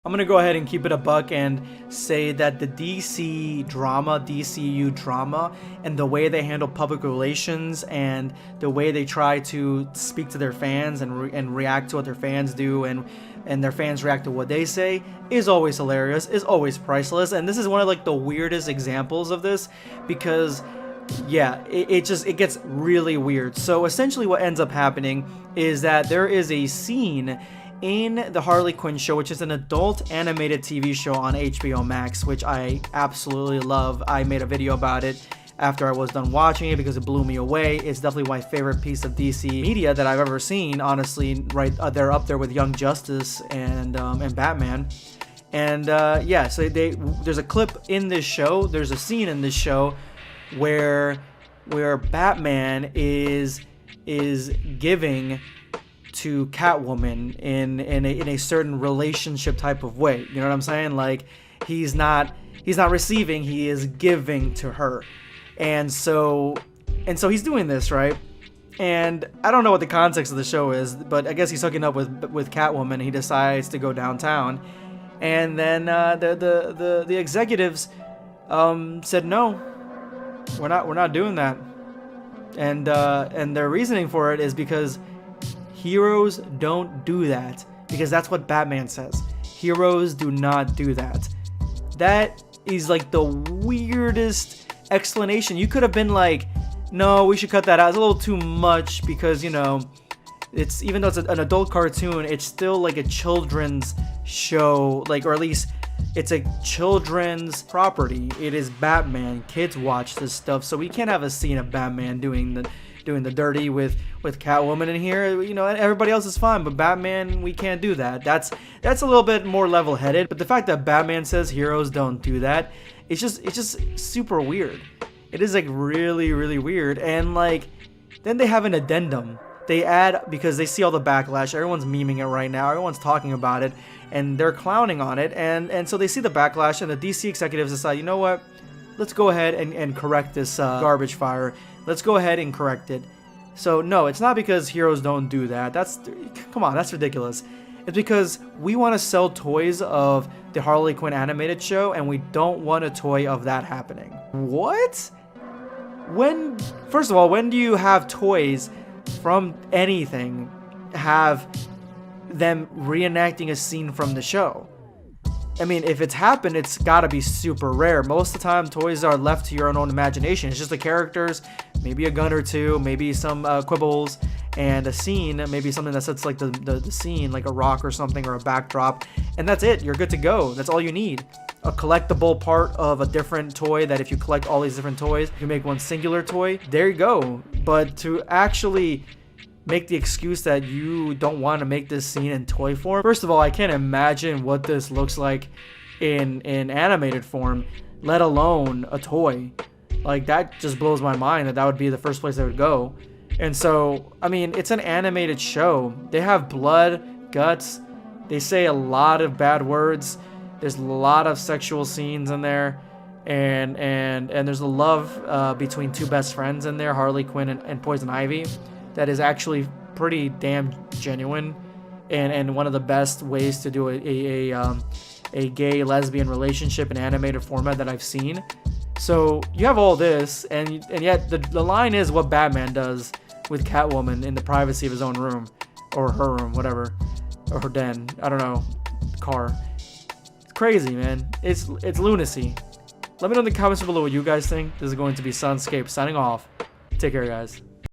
I'm gonna go ahead and keep it a buck and say that the DC drama, DCU drama, and the way they handle public relations and the way they try to speak to their fans and react to what their fans do and their fans react to what they say is always hilarious, is always priceless. And this is one of like the weirdest examples of this because yeah, it gets really weird. So essentially what ends up happening is that there is a scene in the Harley Quinn show, which is an adult animated TV show on HBO Max, which I absolutely love. I made a video about it after I was done watching it because it blew me away. It's definitely my favorite piece of DC media that I've ever seen, honestly. Right there, up there with Young Justice and Batman. And yeah, so there's a clip in this show. There's a scene in this show where Batman is giving to Catwoman in a certain relationship type of way. You know what I'm saying? Like he's not receiving, he is giving to her. And so he's doing this, right? And I don't know what the context of the show is, but I guess he's hooking up with Catwoman and he decides to go downtown. And then the executives said no. We're not doing that. And their reasoning for it is because heroes don't do that, because that's what Batman says. Heroes do not do that. That is like the weirdest explanation. You could have been like, no, we should cut that out. It's a little too much because, you know, it's, even though it's an adult cartoon, it's still like a children's show, like, or at least it's a children's property. It is Batman. Kids watch this stuff, so we can't have a scene of Batman doing the dirty with Catwoman in here. You know, everybody else is fine, but Batman, we can't do that. That's a little bit more level-headed. But the fact that Batman says heroes don't do that, it's just super weird. It is like really, really weird. And like, then they have an addendum. They add, because they see all the backlash. Everyone's memeing it right now. Everyone's talking about it, and they're clowning on it. And so they see the backlash, and the DC executives decide, you know what? Let's go ahead and correct this garbage fire. Let's go ahead and correct it. So no, it's not because heroes don't do that. Come on, that's ridiculous. It's because we want to sell toys of the Harley Quinn animated show, and we don't want a toy of that happening. What? First of all, when do you have toys from anything have them reenacting a scene from the show? I mean, if it's happened, it's gotta be super rare. Most of the time, toys are left to your own imagination. It's just the characters, maybe a gun or two, maybe some quibbles, and a scene, maybe something that sets like the scene, like a rock or something, or a backdrop, and that's it. You're good to go. That's all you need. A collectible part of a different toy that if you collect all these different toys, you make one singular toy. There you go. But to actually make the excuse that you don't want to make this scene in toy form. First of all, I can't imagine what this looks like in animated form, let alone a toy. Like, that just blows my mind that would be the first place they would go. And so, I mean, it's an animated show. They have blood, guts. They say a lot of bad words. There's a lot of sexual scenes in there. And there's a love between two best friends in there, Harley Quinn and Poison Ivy, that is actually pretty damn genuine, and one of the best ways to do a gay lesbian relationship in animated format that I've seen. So you have all this, and yet the line is what Batman does with Catwoman in the privacy of his own room, or her room, whatever, or her den. I don't know, car. It's crazy, man. It's lunacy. Let me know in the comments below what you guys think. This is going to be Sunscape signing off. Take care, guys.